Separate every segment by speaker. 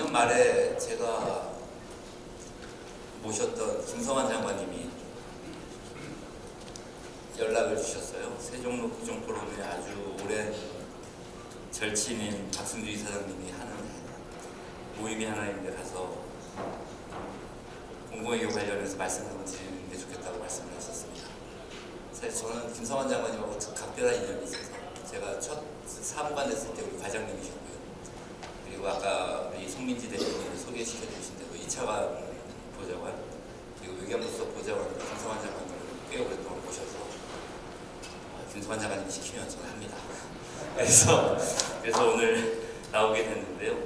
Speaker 1: 작년 말에 제가 모셨던 김성환 장관님이 연락을 주셨어요. 세종로 국정포럼에 아주 오랜 절친인 박승주 이사장님이 하는 모임이 하나 있는데 가서 공공외교 관련해서 말씀을 드리는 게 좋겠다고 말씀을 하셨습니다. 사실 저는 김성환 장관님하고 각별한 인연이 있어서 제가 첫 사무관 됐을 때 우리 과장님이셨고요. 그리고 아까 우리 송민지 대표님을 소개시켜 주신 대로 2차관 보좌관 그리고 외교부서 보좌관 김성환 장관님을 꽤 오랫동안 모셔서 김성환 장관님이 시키면 저는 합니다. 그래서 오늘 나오게 됐는데요.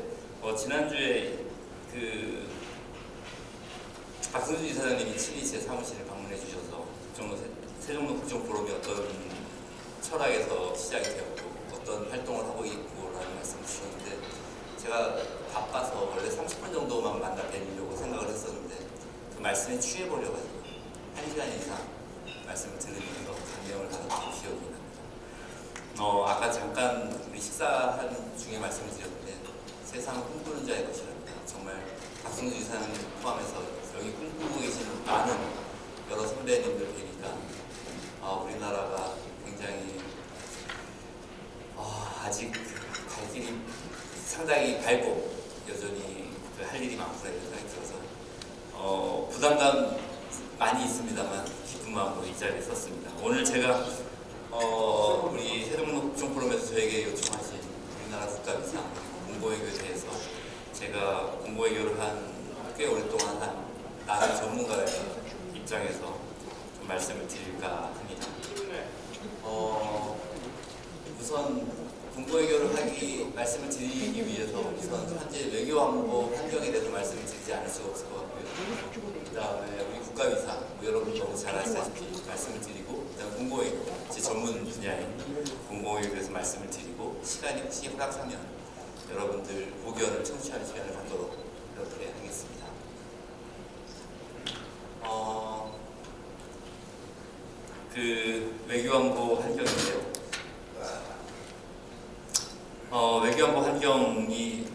Speaker 1: 지난주에 박승주 이사장님이 친히 제 사무실을 방문해 주셔서 세종로 국정포럼이 어떤 철학에서 시작이 되었고 어떤 활동을 하고 있고라는 말씀을 주셨는데 제가 바빠서 원래 30분 정도만 만나 뵈려고 생각을 했었는데 그 말씀에 취해버려가지고 1시간 이상 말씀을 들으면서 감명을 받았던 기억이 납니다. 아까 잠깐 우리 식사한 중에 말씀을 드렸는데 세상은 꿈꾸는 자의 것이랍니다. 정말 박승주 이사장님 포함해서 여기 꿈꾸고 계시는 많은 여러 선배님들 뵈니까 우리나라가 굉장히 아직 갈 길이 상당히 밝고 여전히 할 일이 많구나 이런 생각이 들어서 부담감 많이 있습니다만 기쁜 마음으로 이 자리에 섰습니다. 오늘 제가 우리 세종로 국정포럼에서 저에게 요청하신 우리나라 국가비상 공공외교에 대해서 제가 공공외교를 꽤 오랫동안 한 나는 전문가의 입장에서 좀 말씀을 드릴까 합니다. 우선 공공외교를 말씀을 드리기 위해서 우선 현재 외교안보 환경에 대해서 말씀을 드리지 않을 수가 없을 것 같고요. 그 다음에 우리 국가위상, 여러분 너무 잘 아시다시피 말씀을 드리고, 그 다음에 공공외교, 제 전문 분야인 공공외교에 대해서 말씀을 드리고, 시간이 혹시 허락하면 여러분들 고견을 청취하는 시간을 갖도록 이렇게 하겠습니다. 외교안보 환경인데요. 외교안보 환경이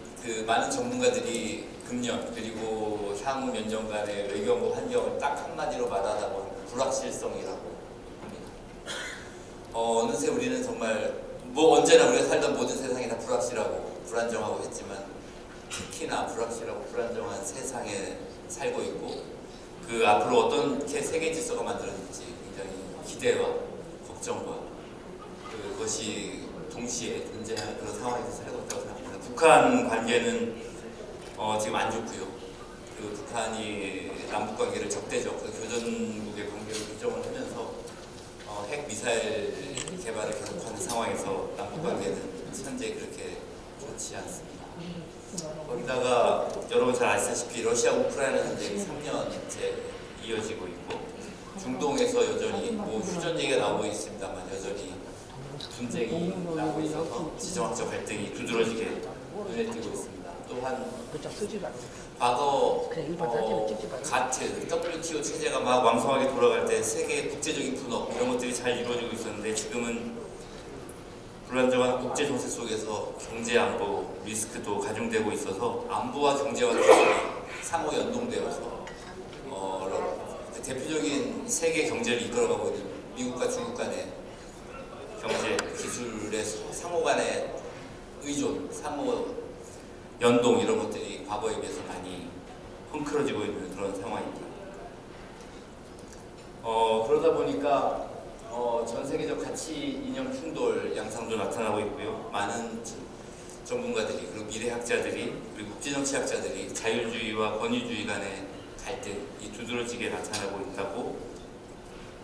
Speaker 1: 많은 전문가들이 금년 그리고 향후 몇 년간의 외교안보 환경을 딱 한마디로 말하다 보면 불확실성이라고 합니다. 어느새 우리는 정말 언제나 우리가 살던 모든 세상이 다 불확실하고 불안정하고 했지만 특히나 불확실하고 불안정한 세상에 살고 있고 앞으로 어떻게 세계 질서가 만들어질지 굉장히 기대와 걱정과 그것이 동시에 존재하는 그런 상황에서 살고 있다고 생각합니다. 북한 관계는 지금 안 좋고요. 북한이 남북 관계를 적대적 교전국의 관계를 규정을 하면서 핵 미사일 개발을 계속하는 상황에서 남북 관계는 현재 그렇게 좋지 않습니다. 거기다가 여러분 잘 아시다시피 러시아 우크라이나 전쟁이 3년째 이어지고 있고 중동에서 여전히 휴전 얘기가 나오고 있습니다만 여전히 분쟁이 나오고 있어서 지정학적 갈등이 두드러지게 눈에 띄고 있습니다. 또한 과거 WTO 체제가 막 왕성하게 돌아갈 때 세계의 국제적인 분업 이런 것들이 잘 이루어지고 있었는데 지금은 불안정한 국제 정세 속에서 경제 안보 리스크도 가중되고 있어서 안보와 경제와 상호 연동되어서 대표적인 세계 경제를 이끌어가고 있는 미국과 중국 간의 경제, 기술의 상호 간의 의존, 상호 연동 이런 것들이 과거에 비해서 많이 헝클어지고 있는 그런 상황입니다. 그러다 보니까 전 세계적 가치 이념 충돌 양상도 나타나고 있고요. 많은 전문가들이 그리고 미래학자들이 그리고 국제정치학자들이 자율주의와 권위주의 간의 갈등이 두드러지게 나타나고 있다고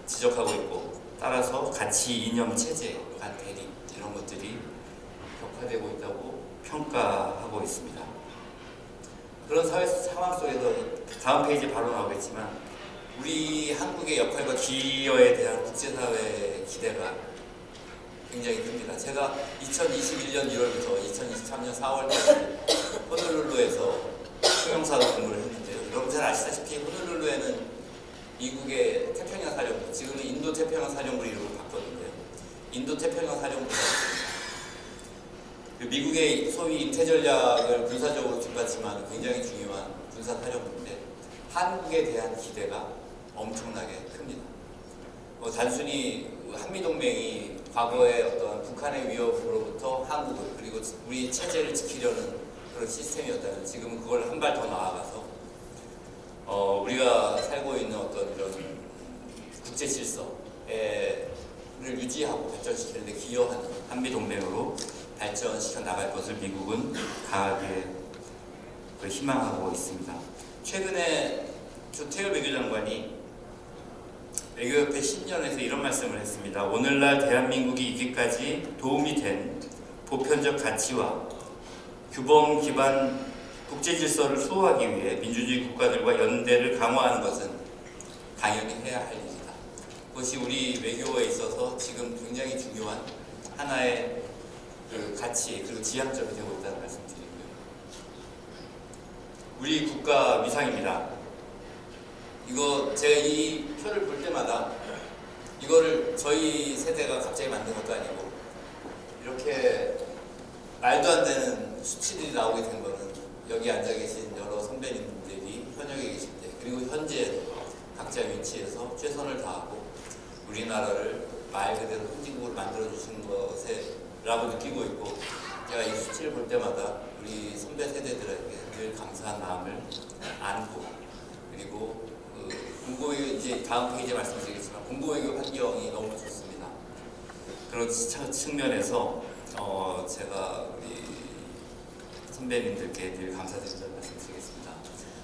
Speaker 1: 지적하고 있고 따라서 가치 이념 체제 간 대립 이런 것들이 격화되고 있다고 평가하고 있습니다. 그런 상황 속에서 다음 페이지 바로 나오겠지만 우리 한국의 역할과 기여에 대한 국제사회의 기대가 굉장히 큽니다. 제가 2021년 1월부터 2023년 4월까지 호놀룰루에서 통역사로 근무를 했는데요. 여러분 잘 아시다시피 호놀룰루에는 미국의 태평양 사령부, 지금은 인도 태평양 사령부 이름으로 바꿨는데요. 인도 태평양 사령부가 그 미국의 소위 인태 전략을 군사적으로 뒷받침하는 굉장히 중요한 군사 타령부인데 한국에 대한 기대가 엄청나게 큽니다. 단순히 한미동맹이 과거의 어떤 북한의 위협으로부터 한국을 그리고 우리 체제를 지키려는 그런 시스템이었다면 지금은 그걸 한 발 더 나아가서 우리가 살고 있는 어떤 이런 국제 질서를 유지하고 발전시키는 데 기여하는 한미동맹으로 발전시켜 나갈 것을 미국은 강하게 희망하고 있습니다. 최근에 조태열 외교장관이 외교협회 신년에서 이런 말씀을 했습니다. 오늘날 대한민국이 이기까지 도움이 된 보편적 가치와 규범 기반 국제 질서를 수호하기 위해 민주주의 국가들과 연대를 강화하는 것은 당연히 해야 할 일이다. 그것이 우리 외교에 있어서 지금 굉장히 중요한 하나의 그 가치 그리고 지향점이 되고 있다는 말씀드리고요. 우리 국가 위상입니다. 이거 제가 이 표를 볼 때마다 이거를 저희 세대가 갑자기 만든 것도 아니고 이렇게 말도 안 되는 수치들이 나오게 된 거는 여기 앉아 계신 여러 선배님들이 현역에 계실 때 그리고 현재 각자 위치에서 최선을 다하고 우리나라를 말 그대로 선진국으로 만들어 주신 것에라고 느끼고 있고 제가 이 수치를 볼 때마다 우리 선배 세대들에게 늘 감사한 마음을 안고 그리고 공고외교 이제 다음 페이지에 말씀드리겠지만 공고외교 환경이 너무 좋습니다. 그런 측면에서 제가 우리 선배님들께 늘 감사드린다는 말씀드리겠습니다.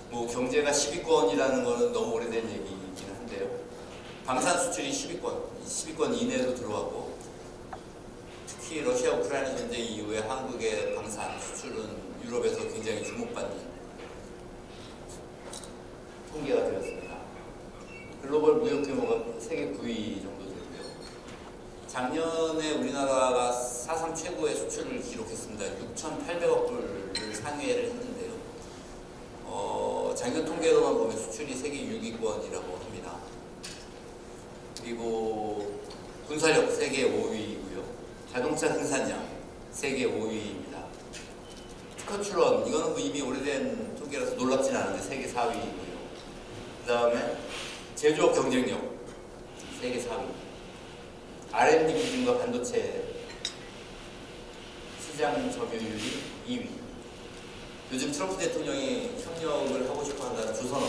Speaker 1: 뭐 경제가 10위권이라는 거는 너무 오래된 얘기이긴 한데요. 방산 수출이 10위권 이내로 들어왔고 특히 러시아 우크라이나 전쟁 이후에 한국의 방산 수출은 유럽에서 굉장히 주목받는 통계가 되었습니다. 글로벌 무역 규모가 세계 9위 정도 되고요. 작년에 우리나라가 사상 최고의 수출을 기록했습니다. 6,800억 불을 상회를 했는데요. 작년 통계로만 보면 수출이 세계 6위권이라고 합니다. 그리고 군사력 세계 5위이고요. 자동차 생산량 세계 5위입니다. 특허 출원 이거는 이미 오래된 통계라서 놀랍진 않은데 세계 4위이고요. 그 다음에 제조업 경쟁력 세계 4위, R&D 비중과 반도체 시장 점유율이 2위. 요즘 트럼프 대통령이 협력을 하고 싶어 한다는 조선업,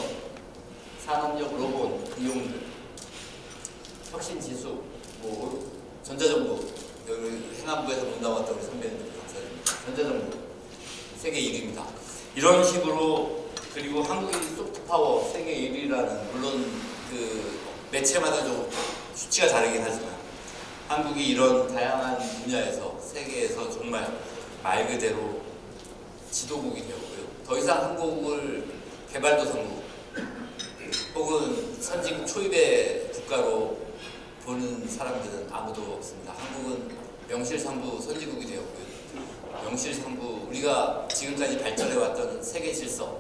Speaker 1: 산업력, 로봇, 이용들, 혁신지수, 뭐 전자정부, 여기 행안부에서 문 나왔던 우리 선배님들 감사드립니다. 전자정부 세계 1위입니다. 이런 식으로 그리고 한국이 소프트파워 세계 1위라는 물론 그 매체마다 좀 수치가 다르긴 하지만 한국이 이런 다양한 분야에서 세계에서 정말 말 그대로 지도국이 되었고요. 더 이상 한국을 개발도상국 혹은 선진국 초입의 국가로 보는 사람들은 아무도 없습니다. 한국은 명실상부 선진국이 되었고요. 명실상부 우리가 지금까지 발전해왔던 세계 질서를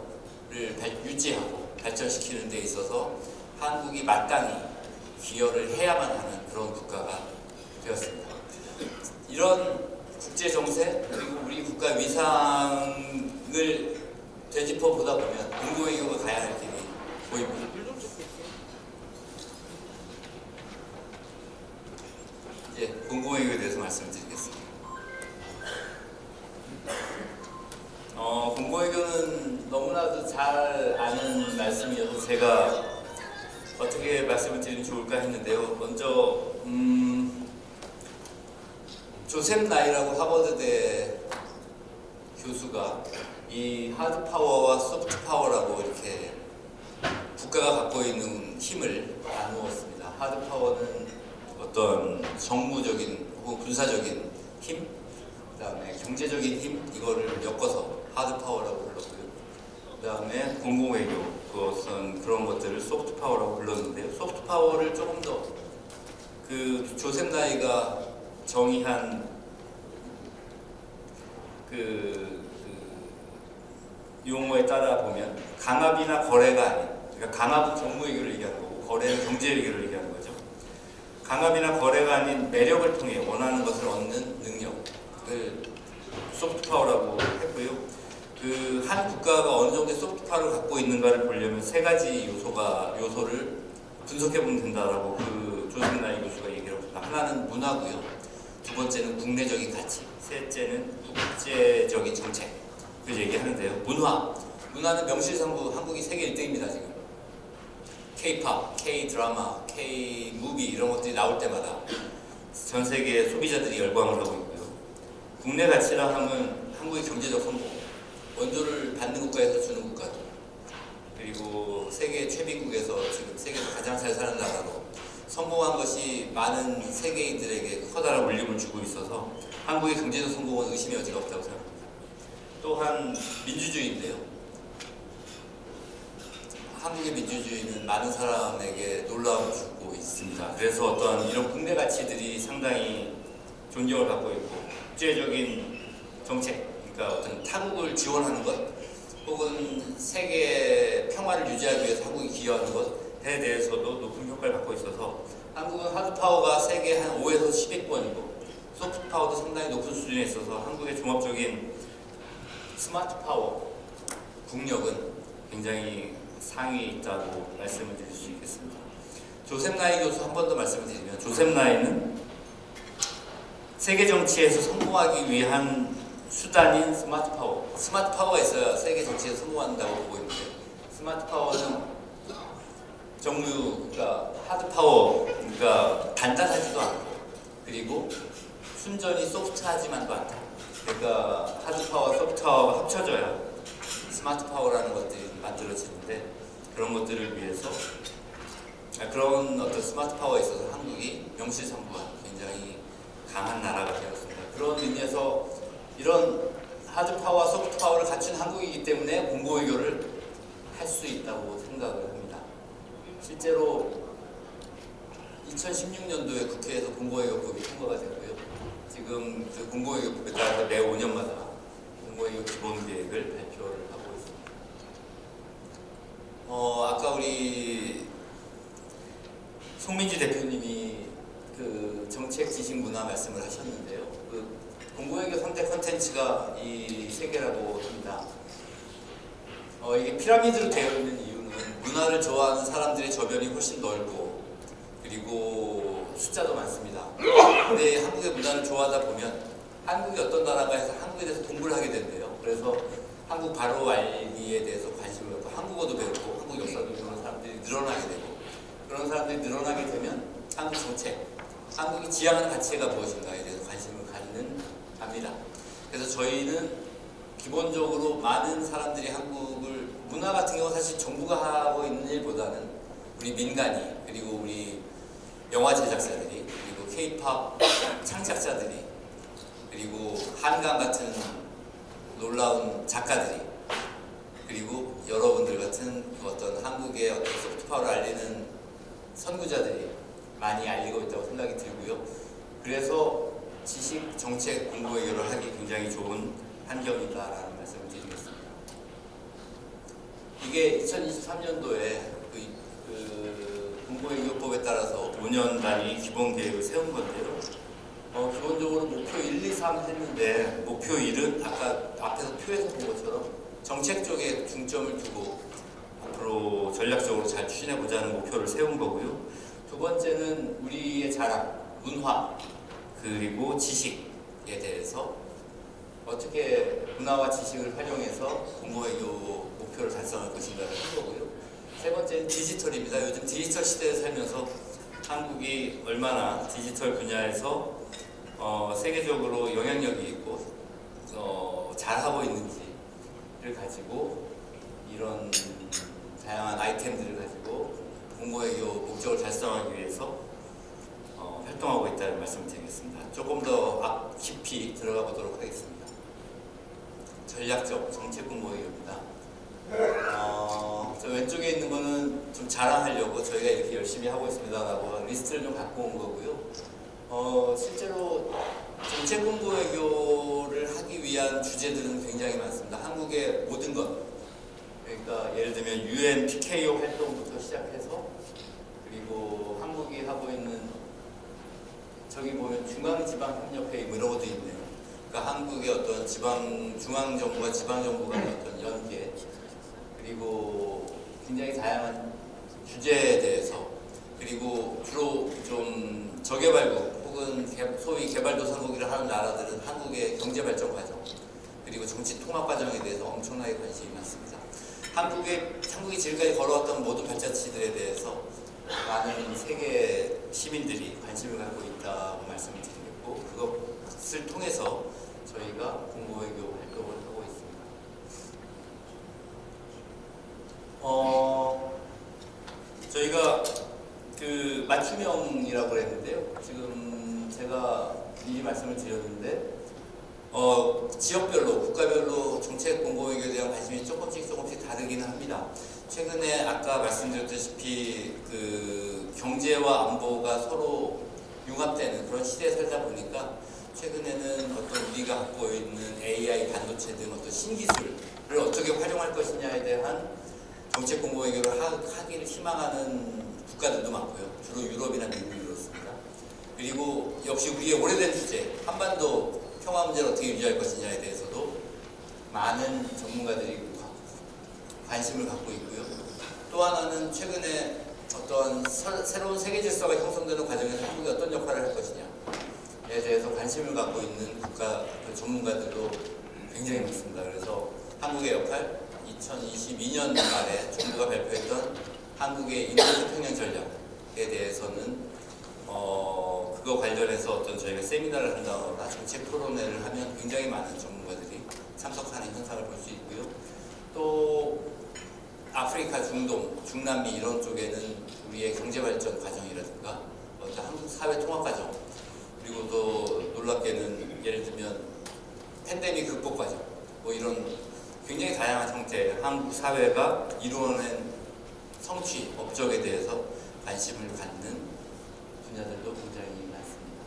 Speaker 1: 유지하고 발전시키는 데 있어서 한국이 마땅히 기여를 해야만 하는 그런 국가가 되었습니다. 이런 국제 정세 그리고 우리 국가 위상을 되짚어 보다 보면 공고외교가 가야 할 길이 보입니다. 이제 공고외교에 대해서 말씀드리겠습니다. 공고외교는 너무나도 잘 아는 말씀이어서 제가 어떻게 말씀을 드리면 좋을까 했는데요. 먼저 조셉 나이라고 하버드대 교수가 이 하드 파워와 소프트 파워라고 이렇게 국가가 갖고 있는 힘을 나누었습니다. 하드 파워는 어떤 정무적인 혹은 군사적인 힘, 그 다음에 경제적인 힘, 이거를 엮어서 하드 파워라고 불렀고요. 그 다음에 공공외교, 그것은 그런 것들을 소프트 파워라고 불렀는데요. 소프트 파워를 조금 더 그 조셉 나이가 정의한 그 용어에 따라 보면 강압이나 거래가 아닌, 그러니까 강압은 정무외교를 얘기하는 거고 거래는 경제외교를 얘기하는 거죠. 강압이나 거래가 아닌 매력을 통해 원하는 것을 얻는 능력을 소프트 파워라고 했고요. 그 한 국가가 어느 정도의 소프트 파워를 갖고 있는가를 보려면 세 가지 요소를 분석해 보면 된다라고 그 조승나이 교수가 얘기를 합니다. 하나는 문화고요. 두 번째는 국내적인 가치, 셋째는 국제적인 정책. 그 얘기하는데요. 문화는 명실상부 한국이 세계 1등입니다 지금. K-팝, K-드라마, K-무비 이런 것들이 나올 때마다 전 세계 소비자들이 열광을 하고 있고요. 국내 가치라 하면 한국의 경제적 성공, 원조를 받는 국가에서 주는 국가도, 그리고 세계 최빈국에서 지금 세계에서 가장 잘 사는 나라로 성공한 것이 많은 세계인들에게 커다란 울림을 주고 있어서 한국의 경제적 성공은 의심의 여지가 없다고 생각합니다. 또한 민주주의인데요. 한국의 민주주의는 많은 사람에게 놀라움을 주고 있습니다. 그래서 어떤 이런 국내 가치들이 상당히 존경을 받고 있고, 국제적인 정책, 그러니까 어떤 타국을 지원하는 것, 혹은 세계 평화를 유지하기 위해서 한국이 기여하는 것에 대해서도 높은 평가를 받고 있어서 한국은 하드파워가 세계 한 5에서 10위권이고 소프트 파워도 상당히 높은 수준에 있어서 한국의 종합적인 스마트 파워 국력은 굉장히 상위에 있다고 말씀을 드릴 수 있겠습니다. 조셉 나이 교수 한 번 더 말씀을 드리면, 조셉 나이는 세계 정치에서 성공하기 위한 수단인 스마트 파워가 있어야 세계 정치에서 성공한다고 보고 있는데, 스마트 파워는 그러니까 하드 파워, 그러니까 단단하지도 않고, 그리고 순전히 소프트하지만도 않다. 그러니까 하드 파워와 소프트 파워가 합쳐져야 스마트 파워라는 것들이 만들어지는데, 그런 것들을 위해서 그런 어떤 스마트 파워에 있어서 한국이 명실상부한 굉장히 강한 나라가 되었습니다. 그런 의미에서 이런 하드 파워와 소프트 파워를 갖춘 한국이기 때문에 공공외교를 할 수 있다고 생각을 합니다. 실제로 2016년도에 국회에서 공공외교법이 통과가 됐고요. 지금 그 공공외교법에 따라서 매 5년마다 공공외교 기본계획을 발표를 하고 있습니다. 아까 우리 송민주 대표님이 그 정책 지식 문화 말씀을 하셨는데요. 그 공공외교 선택 컨텐츠가 이 세 개라고 합니다. 이게 피라미드로 되어 있는 이유는 문화를 좋아하는 사람들의 저변이 훨씬 넓고, 그리고 숫자도 많습니다. 근데 한국의 문화를 좋아하다 보면 한국이 어떤 나라가 해서 한국에 대해서 공부를 하게 된대요. 그래서 한국 바로 알기에 대해서 관심을 갖고 한국어도 배우고 한국 역사도 배우는 사람들이 늘어나게 되고, 그런 사람들이 늘어나게 되면 한국 정책, 한국이 지향하는 가치가 무엇인가에 대해서 관심을 갖는 합니다. 그래서 저희는 기본적으로 많은 사람들이 한국을, 문화 같은 경우는 사실 정부가 하고 있는 일보다는 우리 민간이, 그리고 우리 영화 제작사들이, 그리고 K-팝 창작자들이, 그리고 한강 같은 놀라운 작가들이, 그리고 여러분들 같은 어떤 한국의 어떤 소프트 파워를 알리는 선구자들이 많이 알리고 있다고 생각이 들고요. 그래서 지식 정책 공공외교를 하기 굉장히 좋은 환경이다라는 말씀을 드리겠습니다. 이게 2023년도에 그 공공외교법에 따라서 5년 단위 기본 계획을 세운 건데요. 기본적으로 목표 1, 2, 3 했는데, 목표 1은 아까 앞에서 표에서 본 것처럼 정책 쪽에 중점을 두고 앞으로 전략적으로 잘 추진해보자는 목표를 세운 거고요. 두 번째는 우리의 자랑, 문화, 그리고 지식에 대해서 어떻게 문화와 지식을 활용해서 공공외교 목표를 달성할 것인가를 한 거고요. 세 번째는 디지털입니다. 요즘 디지털 시대에 살면서 한국이 얼마나 디지털 분야에서 세계적으로 영향력이 있고 잘하고 있는지를 가지고, 이런 다양한 아이템들을 가지고 공공외교 목적을 달성하기 위해서 활동하고 있다는 말씀을 드리겠습니다. 조금 더 깊이 들어가 보도록 하겠습니다. 전략적 정책 공공외교입니다. 저 왼쪽에 있는 거는 좀 자랑하려고 저희가 이렇게 열심히 하고 있습니다라고 리스트를 좀 갖고 온 거고요. 실제로 정책 공공외교를 하기 위한 주제들은 굉장히 많습니다. 한국의 모든 것, 그러니까 예를 들면 UN PKO 활동부터 시작해서, 그리고 한국이 하고 있는, 저기 보면 중앙지방협력회의 이런 것도 있네요. 그러니까 한국의 어떤 중앙 정부와 지방 정부 간의 어떤 연계, 그리고 굉장히 다양한 주제에 대해서, 그리고 주로 좀 저개발국 혹은 소위 개발도상국이라 하는 나라들은 한국의 경제발전 과정, 그리고 정치 통합 과정에 대해서 엄청나게 관심이 많습니다. 한국이 지금까지 걸어왔던 모든 발자취들에 대해서 많은 세계 시민들이 관심을 갖고 있다고 말씀을 드리겠고, 그것을 통해서 저희가 공공외교 활동을 하고 있습니다. 저희가 그 맞춤형이라고 했는데요. 지금 제가 미리 말씀을 드렸는데, 지역별로, 국가별로 정책 공공외교에 대한 관심이 조금씩 다르기는 합니다. 최근에 아까 말씀드렸다시피 그 경제와 안보가 서로 융합되는 그런 시대에 살다 보니까 최근에는 어떤 우리가 갖고 있는 AI, 반도체 등 어떤 신기술을 어떻게 활용할 것이냐에 대한 정책 공공외교를 하기를 희망하는 국가들도 많고요. 주로 유럽이나 미국이 그렇습니다. 그리고 역시 우리의 오래된 주제, 한반도 평화 문제를 어떻게 유지할 것이냐에 대해서도 많은 전문가들이 관심을 갖고 있고요. 또 하나는 최근에 어떤 새로운 세계 질서가 형성되는 과정에서 한국이 어떤 역할을 할 것이냐에 대해서 관심을 갖고 있는 국가 전문가들도 굉장히 많습니다. 그래서 한국의 역할, 2022년 말에 정부가 발표했던 한국의 인도태평양 전략에 대해서는 그거 관련해서 어떤 저희가 세미나를 한다거나 정책 토론회를 하면 굉장히 많은 전문가들이 참석하는 현상을 볼 수 있고요. 또 아프리카, 중동, 중남미 이런 쪽에는 우리의 경제발전 과정이라든가 어떤 한국 사회 통합 과정, 그리고 또 놀랍게는 예를 들면 팬데믹 극복 과정, 뭐 이런 굉장히 다양한 형태의 한국 사회가 이루어낸 성취, 업적에 대해서 관심을 갖는 분야들도 굉장히 많습니다.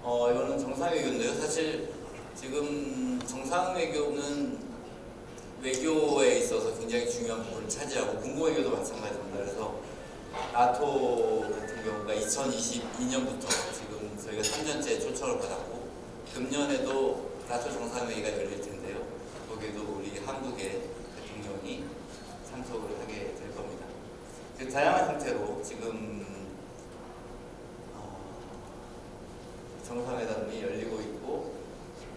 Speaker 1: 이거는 정상외교인데요. 사실 지금 정상외교는 외교에 있어서 굉장히 중요한 부분을 차지하고 공공외교도 마찬가지입니다. 그래서 나토 같은 경우가 2022년부터 지금 저희가 3년째 초청을 받았고, 금년에도 나토 정상회의가 열릴 텐데요. 거기에도 우리 한국의 대통령이 참석을 하게 될 겁니다. 그 다양한 형태로 지금 정상회담이 열리고 있고,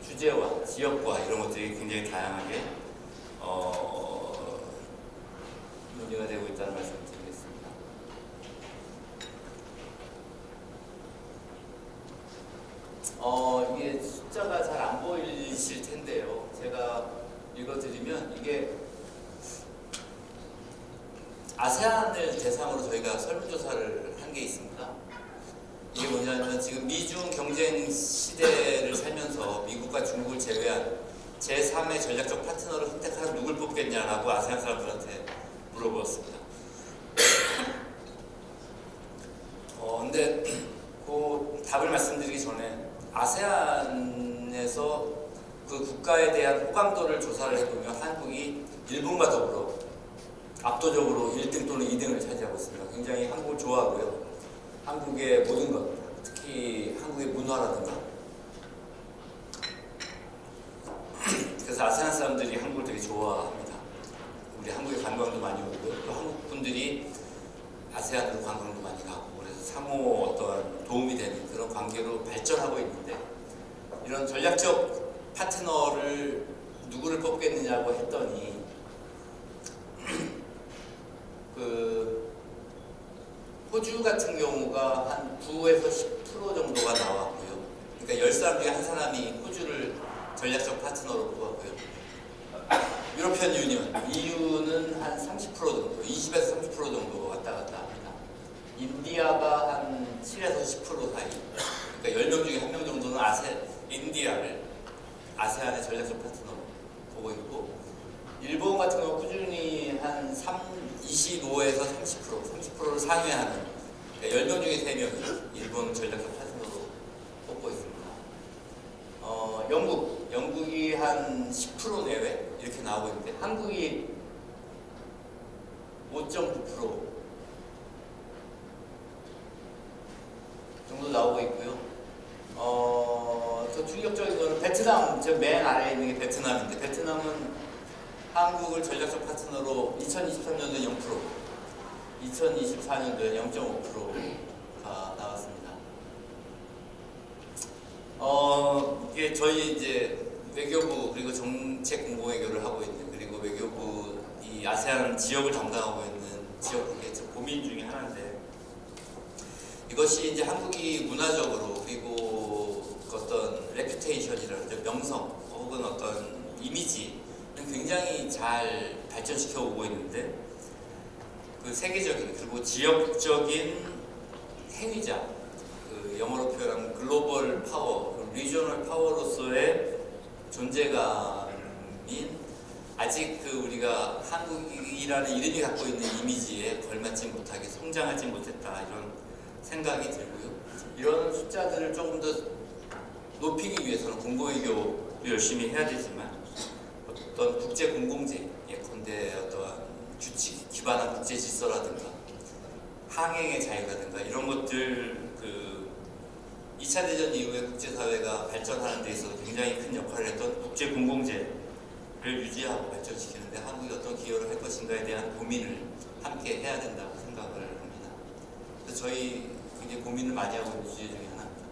Speaker 1: 주제와 지역과 이런 것들이 굉장히 다양하게 논의가 되고 있다는 말씀을 드리겠습니다. 이게 숫자가 잘 안 보이실 텐데요. 제가 읽어드리면 이게 아세안을 대상으로 저희가 설문조사를 한 게 있습니다. 이게 뭐냐면 지금 미중 경쟁 시대를 살면서 미국과 중국을 제외한 제3의 전략적 파트너를 선택하면 누굴 뽑겠냐라고 아세안 사람들한테 물어보았습니다. 근데 그 답을 말씀드리기 전에 아세안에서 그 국가에 대한 호감도를 조사를 해보면 한국이 일본과 더불어 압도적으로 1등 또는 2등을 차지하고 있습니다. 굉장히 한국을 좋아하고요. 한국의 모든 것, 특히 한국의 문화라든가, 그래서 아세안 사람들이 한국을 되게 좋아합니다. 우리 한국에 관광도 많이 오고요. 또 한국 분들이 아세안으로 관광도 많이 가고, 그래서 상호 어떤 도움이 되는 그런 관계로 발전하고 있는데, 이런 전략적 파트너를 누구를 뽑겠느냐고 했더니 호주 같은 경우가 한 9에서 10% 정도가 나왔고요. 그러니까 10사람 중에 한 사람이 호주를 전략적 파트너로 뽑았고요. 유로피언 유니언, EU는 한 30% 정도, 20에서 30% 정도 왔다 갔다 합니다. 인디아가 한 7에서 10% 사이, 그러니까 10명 중에 1명 정도는 인디아를 아세안의 전략적 파트너로 보고 있고, 일본 같은 경우 꾸준히 한 25에서 30%를 상회하는, 그러니까 10명 중에 3명이 일본 전략적 파트너로 뽑고 있습니다. 영국이 한 10% 내외 이렇게 나오고 있는데, 한국이 5.9%, 정도 나오고 있고요. 더 충격적인 거는 베트남, 저 맨 아래에 있는 게 베트남인데, 베트남은 한국을 전략적 파트너로 2023년도에 0%, 2024년도에 0.5%가 나왔습니다. 이게 저희 이제 외교부 그리고 정책 공보 외교를 하고 있는, 그리고 외교부 이 아세안 지역을 담당하고 있는 지역국의 고민 중에 하나인데, 이것이 이제 한국이 문화적으로 그리고 어떤 레퓨테이션이라든지 명성 혹은 어떤 이미지는 굉장히 잘 발전시켜 오고 있는데, 그 세계적인 그리고 지역적인 행위자, 그 영어로 표현하면 글로벌 파워, 리저널 파워로서의 존재감인 아직 그 우리가 한국이라는 이름이 갖고 있는 이미지에 걸맞지 못하게 성장하지 못했다, 이런 생각이 들고요. 이런 숫자들을 조금 더 높이기 위해서는 공공외교도 열심히 해야 되지만, 어떤 국제 공공재, 예컨대 어떠한 규칙 기반한 국제 질서라든가 항행의 자유라든가 이런 것들, 그 2차 대전 이후에 국제사회가 발전하는 데 있어서 굉장히 큰 역할을 했던 국제 공공재를 유지하고 발전시키는데 한국이 어떤 기여를 할 것인가에 대한 고민을 함께 해야 된다고 생각을 합니다. 그래서 저희 굉장히 고민을 많이 하고 있는 주제 중에 하나입니다.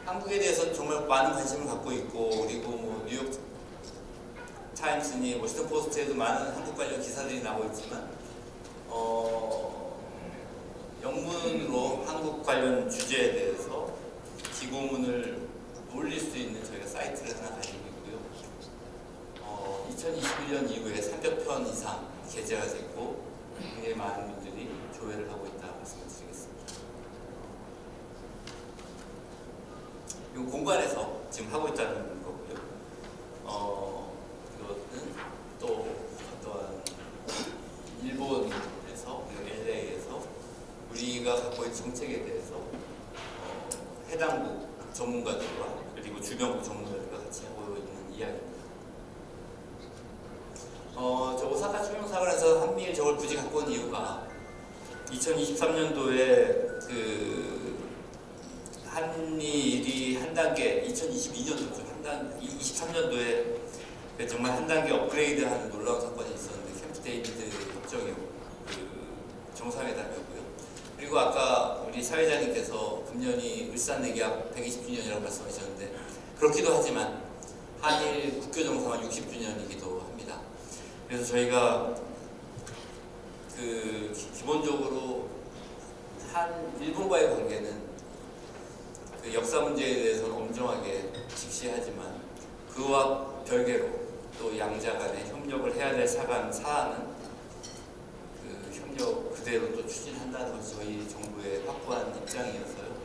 Speaker 1: 한국에 대해서 정말 많은 관심을 갖고 있고, 그리고 뭐 뉴욕 타임스니 워싱턴 포스트에도 많은 한국 관련 기사들이 나오고 있지만, 영문으로 한국 관련 주제에 대해서 기고문을 올릴 수 있는 저희가 사이트를 하나 가지고 있고요. 2021년 이후에 300편 이상 게재가 됐고, 굉장히 많은 분들이 조회를 하고 있다 말씀을 드리겠습니다. 이 공간에서 지금 하고 있다는 거고요. 이거는 또 어떠한 일본에서, LA에서 우리가 갖고 있는 정책에 대해서 해당국 전문가들과 그리고 주변국 전문가들과 같이 하고 있는 이야기입니다. 저 오사카 총영사관에서 한미일 저걸 굳이 갖고 온 이유가 2023년도에 그 한미일이 한 단계, 2022년도죠. 23년도에 정말 한 단계 업그레이드하는 놀라운 사건이 있었는데, 캠프 데이비드 협정이 그 정상회담이었고요. 그리고 아까 우리 사회자님께서 금년이 울산내기합 120주년이라고 말씀하셨는데, 그렇기도 하지만 한일 국교 정상화 60주년이기도 합니다. 그래서 저희가 그 기본적으로 일본과의 관계는 그 역사 문제에 대해서는 엄정하게 직시하지만, 그와 별개로 또 양자 간에 협력을 해야 될 사안은 그 협력 그대로 또 추진한다는 것이 저희 정부의 확고한 입장이어서요.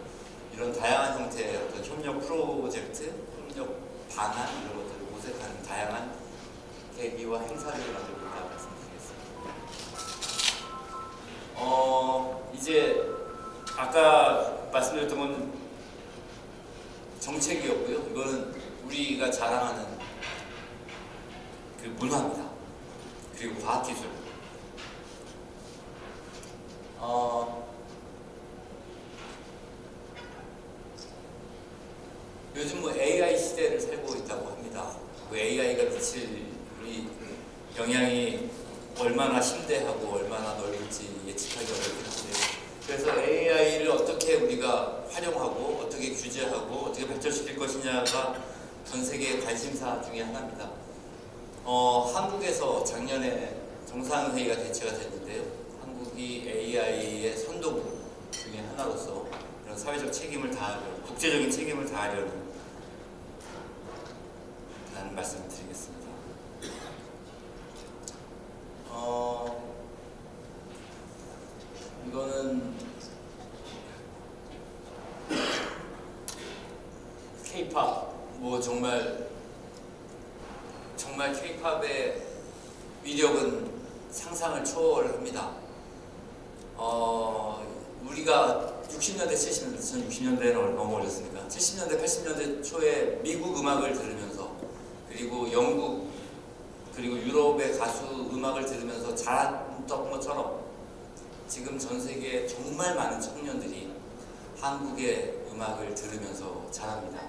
Speaker 1: 이런 다양한 형태의 어떤 협력 프로젝트, 협력 방안 이런 것들을 모색하는 다양한 계기와 행사를 만들고 있다고 말씀드리겠습니다. 이제 아까 말씀드렸던 건 정책이었고요. 이거는 우리가 자랑하는 그 문화입니다. 그리고 과학기술. 요즘 뭐 AI 시대를 살고 있다고 합니다. 그 AI가 미칠 우리 영향이 얼마나 심대하고 얼마나 넓을지 예측하기 어렵긴 한데요. 그래서 AI를 어떻게 우리가 활용하고 어떻게 규제하고 어떻게 발전시킬 것이냐가 전 세계의 관심사 중에 하나입니다. 한국에서 작년에 정상회의가 개최가 됐는데요. 한국이 AI의 선도국 중에 하나로서 이런 사회적 책임을 다하려는, 국제적인 책임을 다하려는 말씀을 드리겠습니다. 이거는 K-pop, 뭐 정말 K-pop의 위력은 상상을 초월합니다. 우리가 60년대, 70년대, 2060년대에는 너무 어렸으니까 70년대, 80년대 초에 미국 음악을 들으면서, 그리고 영국, 그리고 유럽의 가수 음악을 들으면서 자랐던 것처럼 지금 전 세계에 정말 많은 청년들이 한국의 음악을 들으면서 자랍니다.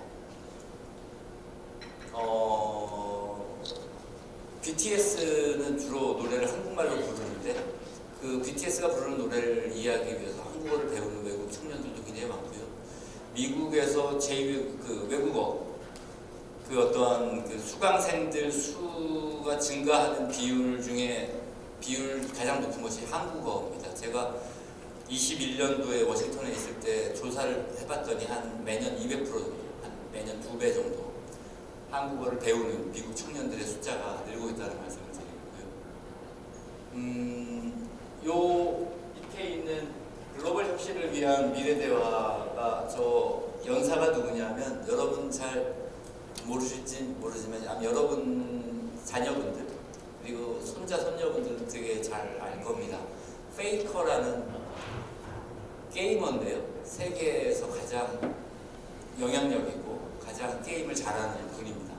Speaker 1: BTS는 주로 노래를 한국말로 부르는데 그 BTS가 부르는 노래를 이해하기 위해서 한국어를 배우는 외국 청년들도 굉장히 많고요. 미국에서 외국어 어떠한 수강생들 수가 증가하는 비율 가장 높은 것이 한국어입니다. 제가 21년도에 워싱턴에 있을 때 조사를 해봤더니 한 매년 200% 정도, 한 매년 2배 정도 한국어를 배우는 미국 청년들의 숫자가 늘고 있다는 말씀을 드리고요. 요 밑에 있는 글로벌 혁신을 위한 미래대화가 저 연사가 누구냐면 여러분 잘 모르실지 모르지만 여러분 자녀분들 그리고 손자 손녀분들은 되게 잘 알 겁니다. 페이커라는 게이머인데요. 세계에서 가장 영향력 있고 가장 게임을 잘하는 분입니다.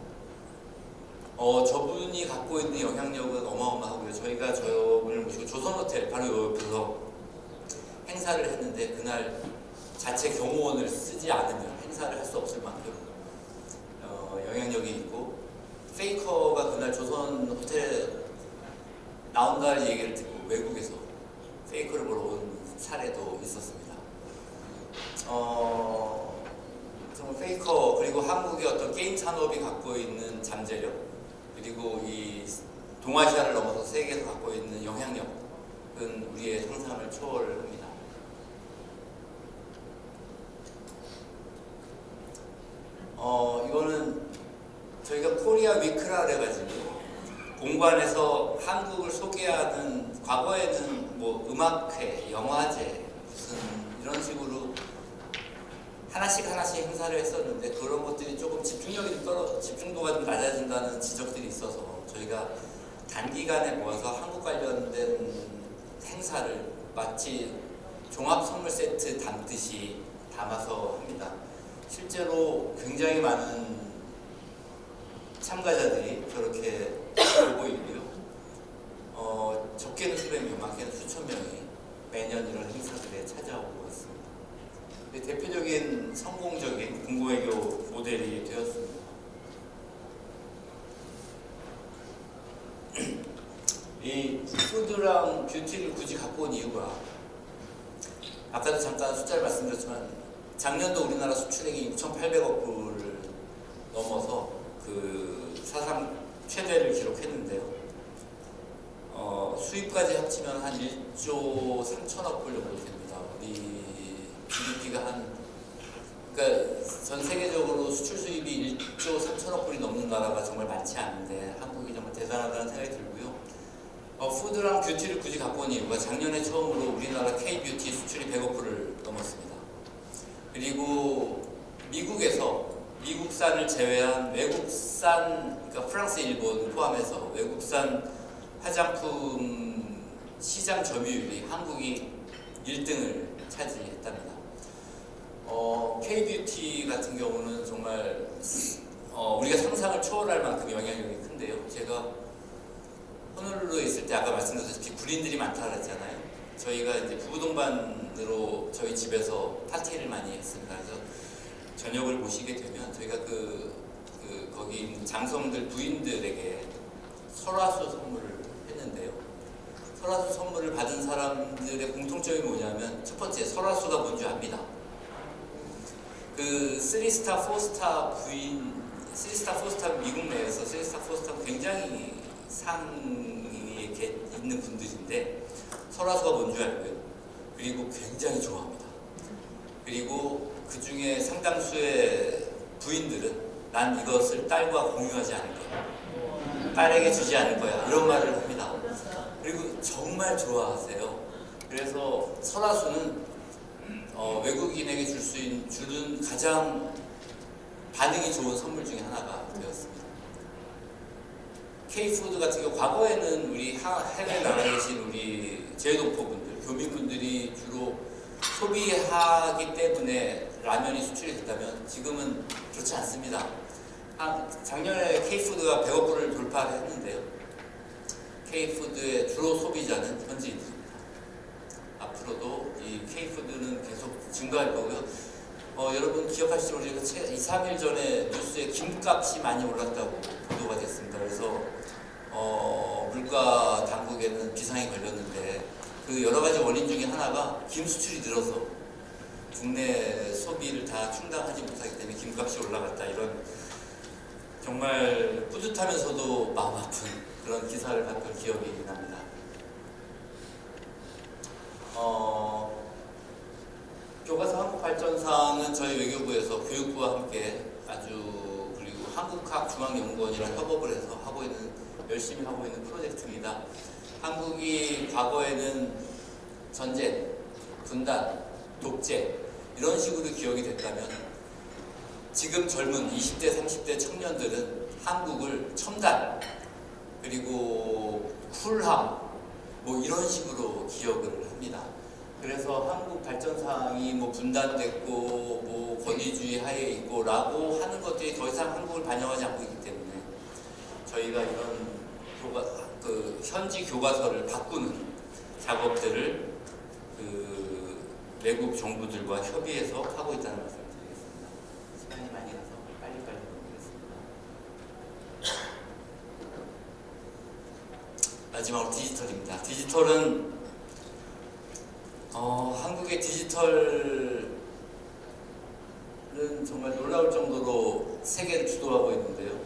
Speaker 1: 저분이 갖고 있는 영향력은 어마어마하고요. 저희가 저분을 모시고 조선호텔 바로 옆에서 행사를 했는데 그날 자체 경호원을 쓰지 않으면 행사를 할 수 없을 만큼 영향력이 있고 페이커가 그날 조선 호텔에 나온다는 얘기를 듣고 외국에서 페이커를 보러 온 사례도 있었습니다. 정말 페이커 그리고 한국의 어떤 게임 산업이 갖고 있는 잠재력 그리고 이 동아시아를 넘어서 세계에서 갖고 있는 영향력은 우리의 상상을 초월합니다. 이거는 저희가 코리아 위크라 그래가지고 공관에서 한국을 소개하는 과거에는 뭐 음악회, 영화제 무슨 이런 식으로 하나씩 행사를 했었는데 그런 것들이 조금 집중도가 좀 낮아진다는 지적들이 있어서 저희가 단기간에 모아서 한국 관련된 행사를 마치 종합 선물 세트 담듯이 담아서 합니다. 실제로 굉장히 많은 참가자들이 저렇게 오고 있고요. 적게는 수백 명, 많게는 수천 명이 매년 이런 행사들에 찾아오고 있습니다. 대표적인 성공적인 공공외교 모델이 되었습니다. 이 푸드랑 뷰티를 굳이 갖고 온 이유가 아까도 잠깐 숫자를 말씀드렸지만 작년도 우리나라 수출액이 6,800억 불을 넘어서 그 사상 최대를 기록했는데요. 수입까지 합치면 한 1조 3천억 불 정도 됩니다. 우리 GDP가 그러니까 전 세계적으로 수출 수입이 1조 3천억 불이 넘는 나라가 정말 많지 않은데 한국이 정말 대단하다는 생각이 들고요. 푸드랑 뷰티를 굳이 갖고 온 이유가 작년에 처음으로 우리나라 K-뷰티 수출이 100억 불을 넘었습니다. 그리고 미국에서 미국산을 제외한 외국산, 그러니까 프랑스, 일본 포함해서 외국산 화장품 시장 점유율이 한국이 1등을 차지했답니다. K-뷰티 같은 경우는 정말 우리가 상상을 초월할 만큼 영향력이 큰데요. 제가 호놀룰루에 있을 때 아까 말씀드렸다시피 군인들이 많다고 했잖아요. 저희가 이제 부부 동반으로 저희 집에서 파티를 많이 했습니다. 그래서 저녁을 모시게 되면 저희가 거기 있는 장성들 부인들에게 설화수 선물을 했는데요. 설화수 선물을 받은 사람들의 공통점이 뭐냐면 첫 번째, 설화수가 뭔지 압니다. 그 3스타, 4스타 부인, 3스타, 4스타 미국 내에서 3스타, 4스타 굉장히 상위에 있는 분들인데 설화수가 뭔지 알고요. 그리고 굉장히 좋아합니다. 그리고 그 중에 상당수의 부인들은 난 이것을 딸과 공유하지 않을 거야. 딸에게 주지 않을 거야. 이런 말을 합니다. 그리고 정말 좋아하세요. 그래서 설화수는 외국인에게 주는 가장 반응이 좋은 선물 중에 하나가 되었습니다. K푸드 같은 경우 과거에는 우리 해외 나라에 계신 우리 재외동포분들, 교민분들이 주로 소비하기 때문에 라면이 수출이 됐다면 지금은 그렇지 않습니다. 작년에 K푸드가 100억 불을 돌파했는데요. K푸드의 주로 소비자는 현지인들입니다. 앞으로 앞으로도 이 K푸드는 계속 증가할 거고요. 여러분 기억하실지 모르겠지만 2, 3일 전에 뉴스에 김값이 많이 올랐다고 보도가 됐습니다. 그래서 물가 당국에는 비상이 걸렸는데 그 여러 가지 원인 중에 하나가 김 수출이 늘어서 국내 소비를 다 충당하지 못하기 때문에 김값이 올라갔다, 이런 정말 뿌듯하면서도 마음 아픈 그런 기사를 봤던 기억이 납니다. 교과서 한국발전상은 저희 외교부에서 교육부와 함께 그리고 한국학중앙연구원이랑 협업을 해서 열심히 하고 있는 프로젝트입니다. 한국이 과거에는 전쟁, 분단, 독재 이런 식으로 기억이 됐다면 지금 젊은 20대, 30대 청년들은 한국을 첨단 그리고 쿨함 이런 식으로 기억을 합니다. 그래서 한국 발전상이 분단됐고 권위주의 하에 있고 라고 하는 것들이 더 이상 한국을 반영하지 않고 있기 때문에 저희가 이런 현지 교과서를 바꾸는 작업들을 외국 정부들과 협의해서 하고 있다는 말씀을 드리겠습니다. 시간이 많이 가서 빨리빨리 넘기겠습니다. 마지막으로 디지털입니다. 디지털은 한국의 디지털은 정말 놀라울 정도로 세계를 주도하고 있는데요.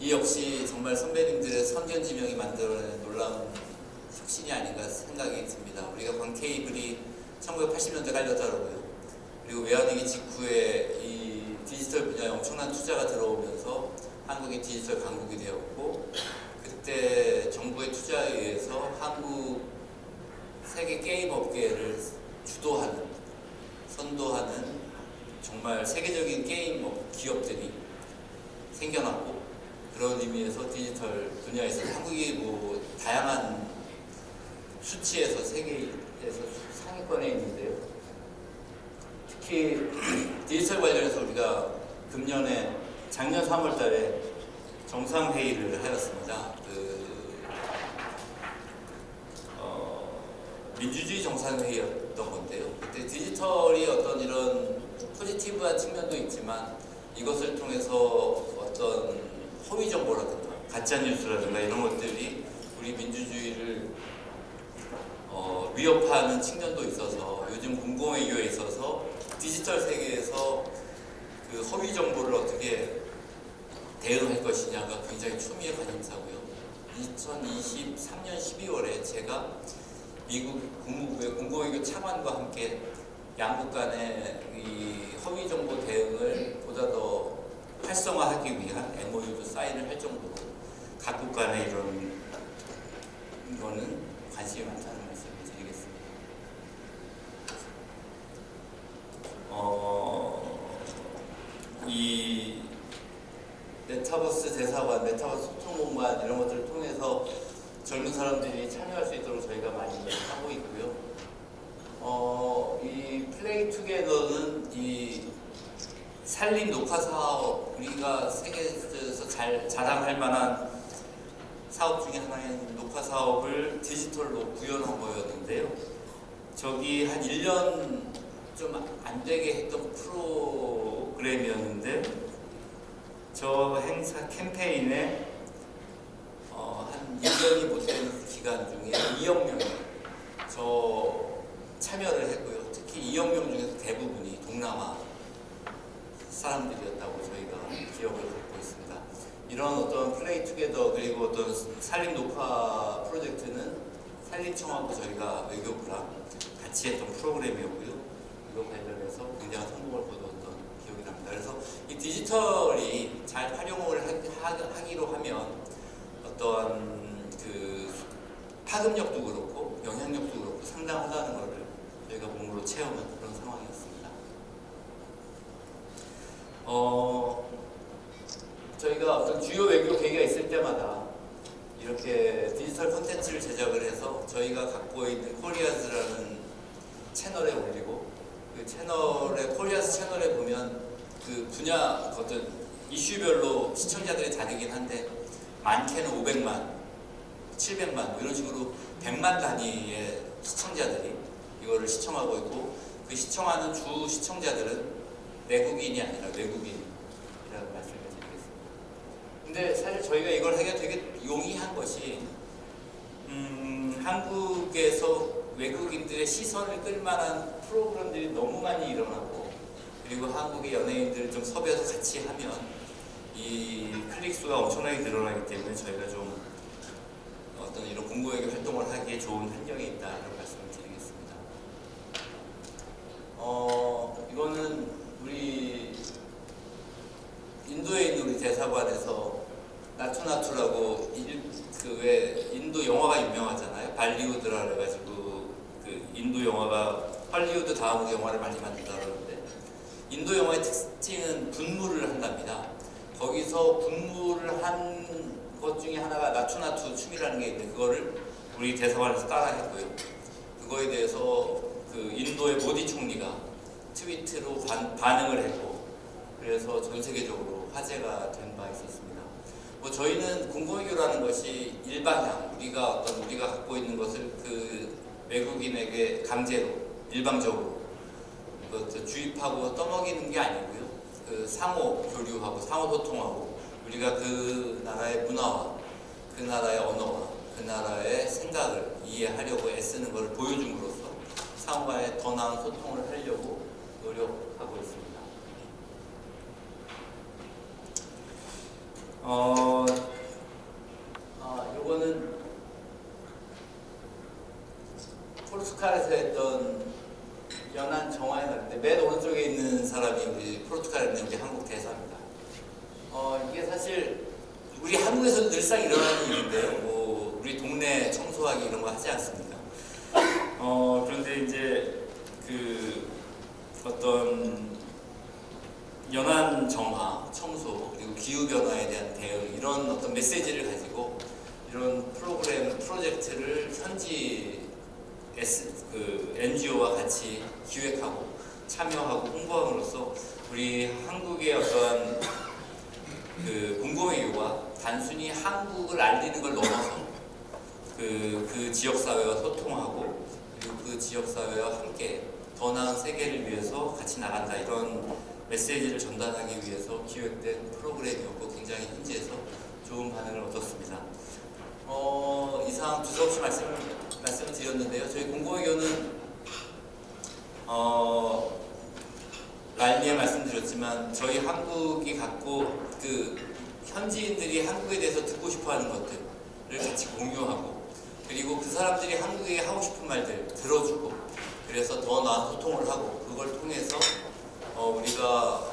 Speaker 1: 이 역시 정말 선배님들의 선견지명이 만들어낸 놀라운 혁신이 아닌가 생각이 듭니다. 우리가 광케이블이 1980년대 깔렸더라고요. 그리고 외환위기 직후에 이 디지털 분야에 엄청난 투자가 들어오면서 한국이 디지털 강국이 되었고, 그때 정부의 투자에 의해서 한국 세계 게임 업계를 주도하는, 선도하는 정말 세계적인 게임 기업들이 생겨났고, 그런 의미에서 디지털 분야에서 한국이 다양한 수치에서 세계에서 상위권에 있는데요. 특히 디지털 관련해서 우리가 작년 3월 달에 정상회의를 하였습니다. 민주주의 정상회의였던 건데요. 그때 디지털이 어떤 이런 포지티브한 측면도 있지만 이것을 통해서 어떤 허위 정보라든가 가짜뉴스라든가 이런 것들이 우리 민주주의를 위협하는 측면도 있어서 요즘 공공외교에 있어서 디지털 세계에서 그 허위 정보를 어떻게 대응할 것이냐가 굉장히 초미의 관심사고요. 2023년 12월에 제가 미국 국무부의 공공외교 차관과 함께 양국 간의 이 허위 정보 대응을 보다 더 활성화하기 위한 MOU도 사인을 할 정도로 각국 간의 이런 거는 관심이 많다는 말씀을 드리겠습니다. 이 메타버스 대사관, 메타버스 소통공간 이런 것들을 통해서 젊은 사람들이 참여할 수 있도록 저희가 많이 하고 있고요. 이 플레이 투게더는 이 산림 녹화 사업, 우리가 세계에서 자랑할 만한 사업 중에 하나인 녹화 사업을 디지털로 구현한 거였는데요. 저기 한 1년 좀 안 되게 했던 프로그램이었는데 저 행사 캠페인에 한 1년이 못 되는 기간 중에 2억 명이 참여를 했고요. 특히 2억 명 중에서 대부분이 동남아 사람들이었다고 저희가 기억을 갖고 있습니다. 이런 어떤 플레이 투게더 그리고 어떤 산림 녹화 프로젝트는 산림청하고 저희가 외교부랑 같이 했던 프로그램이었고요. 이거 관련해서 굉장한 성공을 거두었던 기억이 납니다. 그래서 이 디지털이 잘 활용을 하기로 하면 어떠한 그 파급력도 그렇고 영향력도 그렇고 상당하다는 것을 저희가 몸으로 체험한 그런 상황이었습니다. 저희가 어떤 주요 외교 계기가 있을 때마다 이렇게 디지털 콘텐츠를 제작을 해서 저희가 갖고 있는 코리아즈라는 채널에 올리고, 그 코리아즈 채널에 보면 그 분야 어떤 이슈별로 시청자들이 다르긴 한데 많게는 500만, 700만 이런 식으로 100만 단위의 시청자들이 이거를 시청하고 있고, 그 시청하는 주 시청자들은 내국인이 아니라 외국인이라고 말씀을 드리겠습니다. 근데 사실 저희가 이걸 하기가 되게 용이한 것이 한국에서 외국인들의 시선을 끌만한 프로그램들이 너무 많이 일어나고, 그리고 한국의 연예인들을 좀 섭외해서 같이 하면 이 클릭수가 엄청나게 늘어나기 때문에 저희가 좀 어떤 이런 공공외교 활동을 하기에 좋은 환경이 있다 이런 말씀을 드리겠습니다. 이거는 우리 인도에 있는 우리 대사관에서 나투나투라고 왜 인도 영화가 유명하잖아요. 발리우드라 그래가지고 그 인도 영화가 헐리우드 다음으로 영화를 많이 만든다 그러는데, 인도 영화의 특징은 분무를 한답니다. 거기서 분무를 한 것 중에 하나가 나투나투 춤이라는 게 있는데, 그거를 우리 대사관에서 따라했고요. 그거에 대해서 그 인도의 모디 총리가 트위트로 반응을 했고, 그래서 전 세계적으로 화제가 된 바 있었습니다. 뭐 저희는 공공외교라는 것이 일방향, 우리가 갖고 있는 것을 그 외국인에게 강제로 일방적으로 주입하고 떠먹이는 게 아니고요. 그 상호 교류하고 상호 소통하고, 우리가 그 나라의 문화와 그 나라의 언어와 그 나라의 생각을 이해하려고 애쓰는 것을 보여줌으로써 상호간에 더 나은 소통을 하려고 노력하고 있습니다. 요거는 포르투갈에서 했던 연안 정화의 날인데, 맨 오른쪽에 있는 사람이 우리 포르투갈에 있는 우리 한국 대사입니다. 이게 사실 우리 한국에서도 늘상 일어나는 일인데요. 뭐 우리 동네 청소하기 이런 거 하지 않습니까? 그런데 이제 그 어떤 연안 정화, 청소, 그리고 기후변화에 대한 대응, 이런 어떤 메시지를 가지고 이런 프로젝트를 현지 NGO와 같이 기획하고 참여하고 홍보함으로써 우리 한국의 어떠한 그 공공외교가 단순히 한국을 알리는 걸 넘어서 그 지역사회와 소통하고, 그리고 그 지역사회와 함께 더 나은 세계를 위해서 같이 나간다, 이런 메시지를 전달하기 위해서 기획된 프로그램이었고, 굉장히 현지에서 좋은 반응을 얻었습니다. 이상 두서없이 말씀을 드렸는데요. 저희 공공외교는 말미에 말씀드렸지만, 저희 한국이 갖고 그 현지인들이 한국에 대해서 듣고 싶어하는 것들을 같이 공유하고, 그리고 그 사람들이 한국에 하고 싶은 말들 들어주고, 그래서 더 나은 소통을 하고, 그걸 통해서 우리가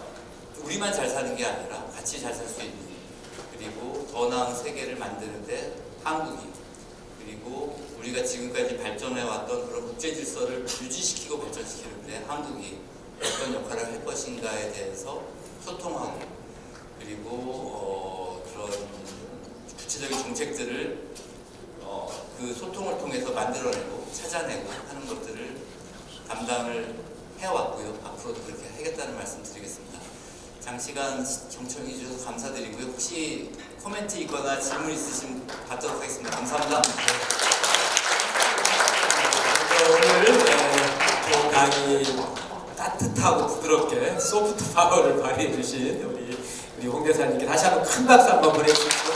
Speaker 1: 우리만 잘 사는 게 아니라 같이 잘 살 수 있는, 그리고 더 나은 세계를 만드는데 한국이, 그리고 우리가 지금까지 발전해왔던 그런 국제 질서를 유지시키고 발전시키는데 한국이 어떤 역할을 할 것인가에 대해서 소통하고, 그리고 그런 구체적인 정책들을 그 소통을 통해서 만들어내고 찾아내고 하는 것들을 담당을 해왔고요. 앞으로도 그렇게 하겠다는 말씀 드리겠습니다. 장시간 경청해 주셔서 감사드리고요. 혹시 코멘트 있거나 질문 있으시면 받도록 하겠습니다. 감사합니다.
Speaker 2: 오늘 강의 따뜻하고 부드럽게 소프트 파워를 발휘해 주신 우리 홍 대사님께 다시 한번 큰 박수 한번 보내주시고,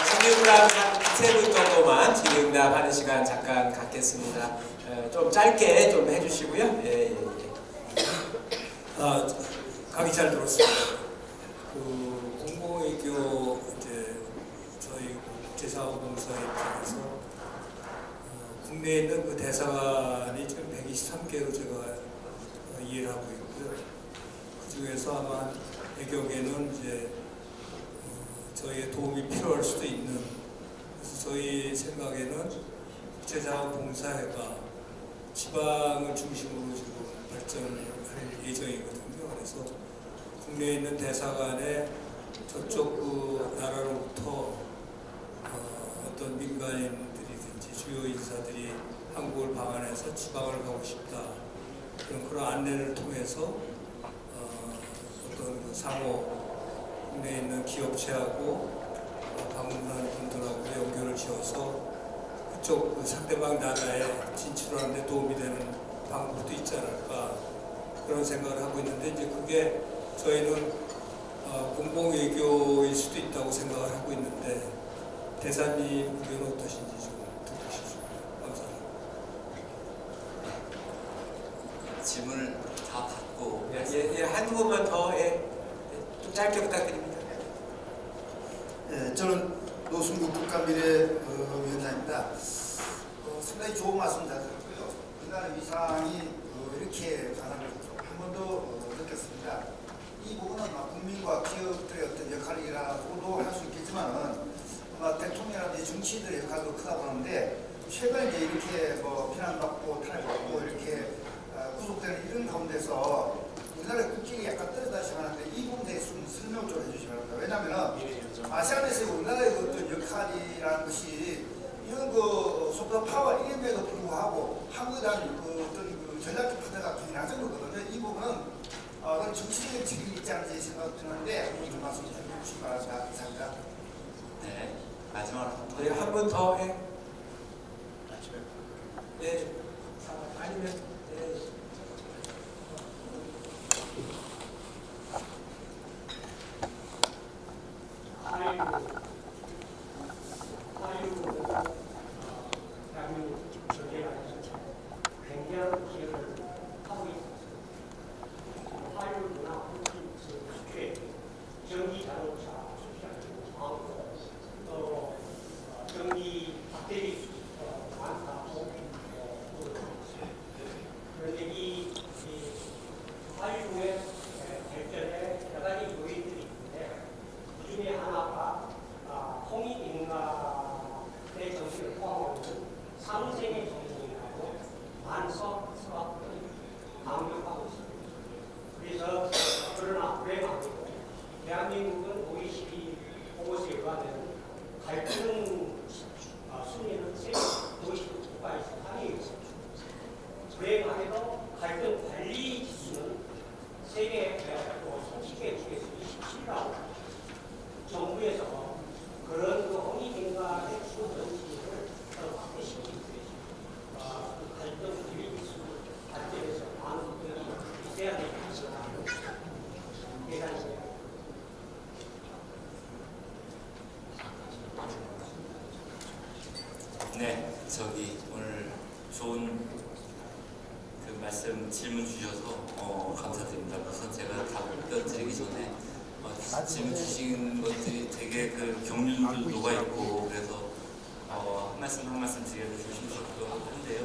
Speaker 2: 질의응답 한 3분 정도만 질의응답하는 시간 잠깐 갖겠습니다. 좀 짧게 좀 해주시고요.
Speaker 3: 강의 잘 들었습니다. 그 공공외교 이제 저희 국제사업공사 입장에서 국내에 있는 그 대사관이 지금 123개로 제가 이해를 하고 있고요. 그 중에서 아마 100여 개는 이제 저희의 도움이 필요할 수도 있는, 그래서 저희 생각에는 국제사업공사회가 지방을 중심으로 지금 발전할 예정이거든요. 그래서 국내에 있는 대사관에 저쪽 그 나라로부터 어떤 민간인들이든지 주요 인사들이 한국을 방한해서 지방을 가고 싶다, 그런 안내를 통해서 어떤 그 상호 국내에 있는 기업체하고 방문하는 분들하고 연결을 지어서 그쪽 그 상대방 나라에 진출하는 데 도움이 되는 방법도 있지 않을까 그런 생각을 하고 있는데 이제 그게 저희는 공공외교일 수도 있다고 생각을 하고 있는데 대사님 의견은 어떠신지 좀 듣고 싶습니다. 감사합니다.
Speaker 1: 질문을 다 받고
Speaker 2: 한두 번만 더 좀 짧게 부탁드립니다.
Speaker 4: 저는 노승국 국가미래위원장입니다. 상당히 좋은 말씀 잘 들었고요. 우리나라 위상이 이렇게 가상을 한 번도 느꼈습니다. 이 부분은 국민과 기업들의 어떤 역할이라고도 할 수 있겠지만은 아마 대통령이라든지 정치인들의 역할도 크다고 하는데 최근에 이제 이렇게 비난받고 탄핵받고 이렇게 구속되는 이런 가운데서 우리나라의 국격이 약간 떨어지다 시작하는데 이 부분에 대해서 좀 설명을 좀 해주시기 바랍니다. 왜냐하면 아시안에서 우리나라의 어떤 역할이라는 것이 이런 소프트 파워 이름에도 불구하고 한국에 대한 어떤 전략적 판단가 굉장히 낮은 이 부분은 그런 정치적인 책임이 있지 않은지 생각 드는데 한번 좀 말씀 좀 해주시기 바랍니다. 감사합니다.
Speaker 1: 네, 마지막으로
Speaker 2: 한 번 더 해. 아니면
Speaker 5: 굉장한 기여를 하고 있습니다. 화류나 수출, 전기 자동차 수출, 또 전기 배터리 많다고 그런데 이 화류의 발전에 여러 가지 요인들이 있는데 그 중에 하나가 홍익인간의 정신을 포함하는 상생의 정신이라고 만석 수학들이 강조하고 있습니다. 그래서 그러나 불행하게도 대한민국은 OECD 보고서에 의하면 갈등 순위는 세계 50국가에서 상위에 있습니다. 불행하게도 갈등 관리 지수는 세계 30개 중에서 27라고 정부에서 그런 홍익인간의 주 정신을 더 확대시키기 위해서 갈등 관리 지수 발전해서 많은 것들이 있어야 되지 않을까 예상입니다.
Speaker 1: 네, 오늘 좋은 말씀 질문 주셔서 감사드립니다. 우선 제가 답변 드리기 전에 질문 주신 것들이 되게 경륜도 녹아 있고 그래서 한 말씀 드리기가 조심스럽기도 한데요.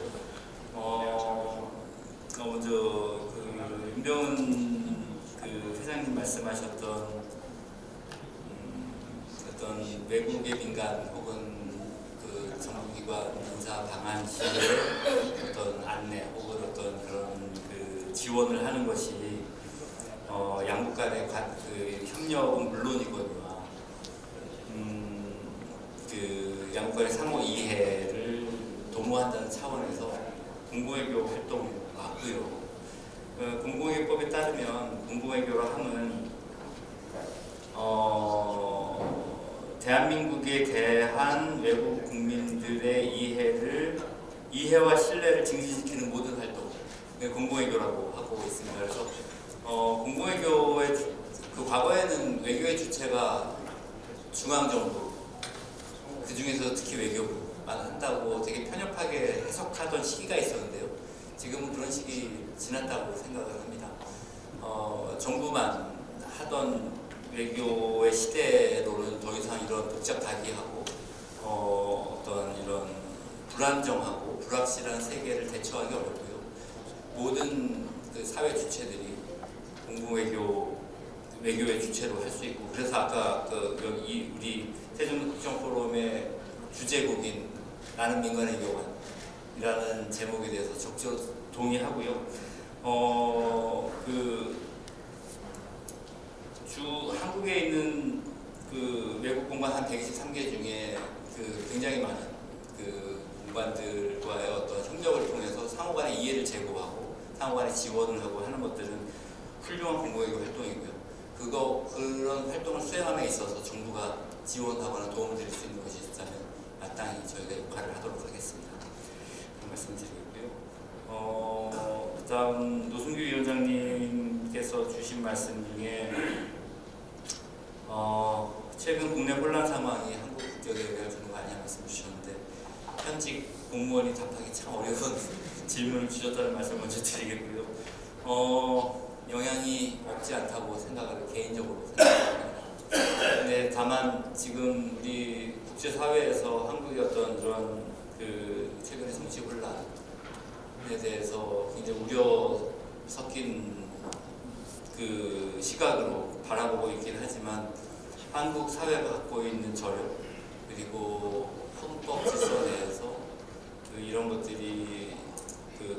Speaker 1: 먼저 윤병은 회장님 말씀하셨던 어떤 외국의 민간 혹은 정부기관 인사 방안실의 어떤 안내 혹은 어떤 그런 지원을 하는 것이 양국 간의 협력은 물론이거니와 양국 간의 상호 이해를 도모한다는 차원에서 공공외교 활동을 맞고요. 공공외교법에 따르면 공공외교라 함은 대한민국에 대한 외국 국민들의 이해와 신뢰를 증진시키는 모든 활동, 공공외교라고 하고 있습니다. 그래서 공공외교의 과거에는 외교의 주체가 중앙정부, 그 중에서 특히 외교부만 한다고 되게 편협하게 해석하던 시기가 있었는데요. 지금은 그런 시기 지났다고 생각을 합니다. 정부만 하던 외교의 시대로는 더 이상 이런 복잡하기하고 어떤 이런 불안정하고 불확실한 세계를 대처하기 어렵고요. 모든 사회 주체들이 외교의 주체로 할 수 있고, 그래서 아까 여기 우리 세종국정포럼의 주제국인 나는 민간의 교관이라는 제목에 대해서 적극적으로 동의하고요. 한국에 있는 외국 공관 한 123개 중에 굉장히 많은 공관들과의 어떤 협력을 통해서 상호간의 이해를 제고하고 상호간의 지원을 하고 하는 것들은 훌륭한 공공외교 활동이고요. 그런 활동을 수행함에 있어서 정부가 지원하거나 도움을 드릴 수 있는 것이 있다면 마땅히 저희가 역할을 하도록 하겠습니다. 그런 말씀드리고요. 그다음 노승규 위원장님께서 주신 말씀 중에 최근 국내 혼란 상황이 한국 국격에 영향을 주는 거 아니냐 말씀 주셨는데 현직 공무원이 답하기 참 어려운 질문을 주셨다는 말씀 먼저 드리겠고요. 영향이 없지 않다고 개인적으로 생각합니다. 근데 다만 지금 우리 국제사회에서 한국의 어떤 이런 최근의 정치 혼란에 대해서 굉장히 우려 섞인 시각으로 바라보고 있긴 하지만 한국 사회가 갖고 있는 저력 그리고 헌법 질서 내에서 이런 것들이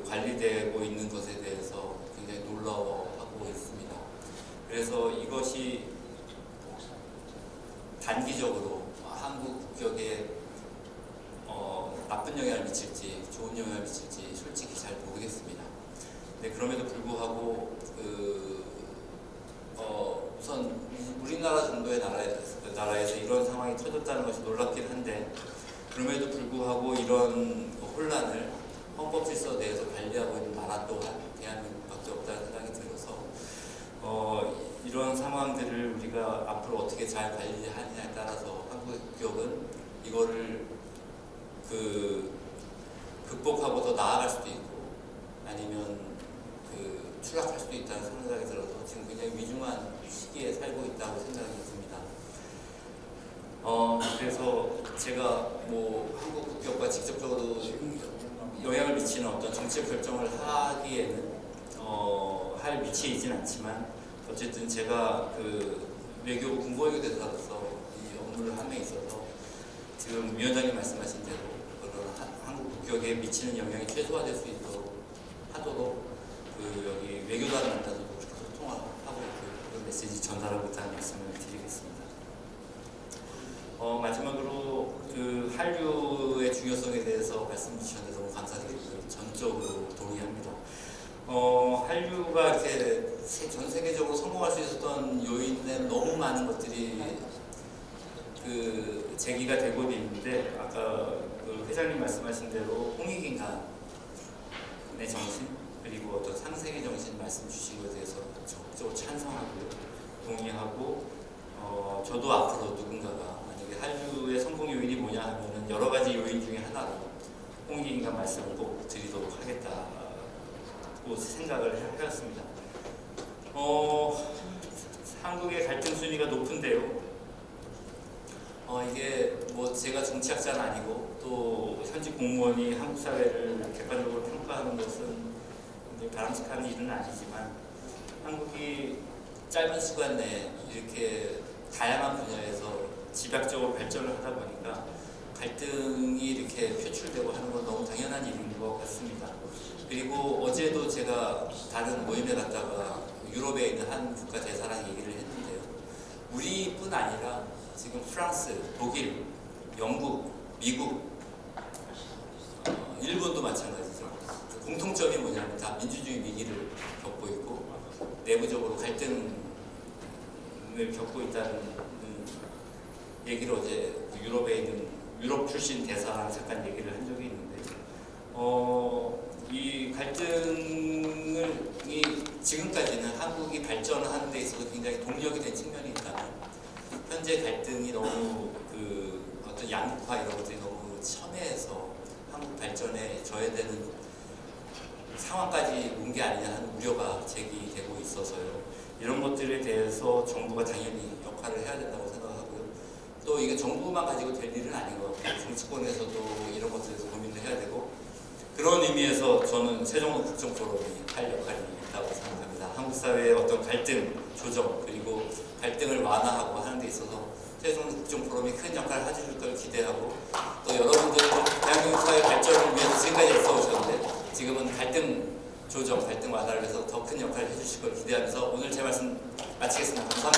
Speaker 1: 관리되고 있는 것에 대해서 굉장히 놀라워하고 있습니다. 그래서 이것이 단기적으로 한국 국격에 나쁜 영향을 미칠지 좋은 영향을 미칠지 솔직히 잘 모르겠습니다. 근데 그럼에도 불구하고 우선 우리나라 정도의 나라에서 이런 상황이 터졌다는 것이 놀랍긴 한데 그럼에도 불구하고 이런 혼란을 헌법 질서 내에서 관리하고 있는 나라 또한 대한민국밖에 없다는 생각이 들어서 이런 상황들을 우리가 앞으로 어떻게 잘 관리하느냐에 따라서 한국의 국격은 이거를 극복하고 더 나아갈 수도 있고 아니면 추락할 수도 있다는 생각이 들어서 지금 굉장히 위중한 시기에 살고 있다고 생각이 듭니다. 그래서 제가 한국 국격과 직접적으로 영향을 미치는 어떤 정책 결정을 하기에는 할 위치에 있지는 않지만 어쨌든 제가 외교부 국무회교 대사로서 이 업무를 함에 있어서 지금 위원장님 말씀하신 대로 한국 국격에 미치는 영향이 최소화될 수 있도록 하도록 여기 외교단 만나서도 그렇게 소통하고 있고요. 그런 메시지 전달하고 있다는 말씀을 드리겠습니다. 마지막으로 한류의 중요성에 대해서 말씀 주셨는데 너무 감사드리고요. 전적으로 동의합니다. 한류가 이렇게 전 세계적으로 성공할 수 있었던 요인에 너무 많은 것들이 제기가 되고 있는데 아까 회장님 말씀하신 대로 홍익인간의 정신 그리고 어떤 상생의 정신 말씀 주신 것에 대해서 적극적으로 찬성하고요. 동의하고 저도 앞으로 누군가가 만약에 한류의 성공 요인이 뭐냐 하면은 여러 가지 요인 중에 하나로 홍익인간 말씀을 꼭 드리도록 하겠다고 생각을 해왔습니다. 한국의 갈등 순위가 높은데요. 이게 제가 정치학자는 아니고 또 현직 공무원이 한국 사회를 객관적으로 평가하는 것은 굉장히 바람직한 일은 아니지만 한국이 짧은 시간 내에 이렇게 다양한 분야에서 집약적으로 발전을 하다 보니까 갈등이 이렇게 표출되고 하는 건 너무 당연한 일인 것 같습니다. 그리고 어제도 제가 다른 모임에 갔다가 유럽에 있는 한 국가 대사랑 얘기를 했는데요. 우리뿐 아니라 지금 프랑스, 독일, 영국, 미국, 일본도 마찬가지죠. 공통점이 뭐냐면 다 민주주의 위기를 겪고 있고 내부적으로 갈등을 겪고 있다는 얘기를 어제 유럽에 있는 유럽 출신 대사랑 잠깐 얘기를 한 적이 있는데 이 갈등이 지금까지는 한국이 발전하는 데 있어서 굉장히 동력이 된 측면이 있다면 현재 갈등이 너무 어떤 양극화 이런 것들이 너무 첨예해서 한국 발전에 저해되는 상황까지 온 게 아니냐 하는 우려가 제기되고 있어서요. 이런 것들에 대해서 정부가 당연히 역할을 해야 된다고 생각하고요. 또 이게 정부만 가지고 될 일은 아닌 것 같고요. 정치권에서도 이런 것들에 대해서 고민을 해야 되고 그런 의미에서 저는 세종로 국정포럼이 할 역할이 있다고 생각합니다. 한국 사회의 어떤 갈등 조정 그리고 갈등을 완화하고 하는 데 있어서 세종로 국정포럼이 큰 역할을 해줄 걸 기대하고 또 여러분들 대한민국 사회 발전을 위해서 지금까지 애써오셨는데 지금은 갈등 조정, 갈등 완화를 위해서 더 큰 역할을 해주실 걸 기대하면서 오늘 제 말씀 마치겠습니다. 감사합니다.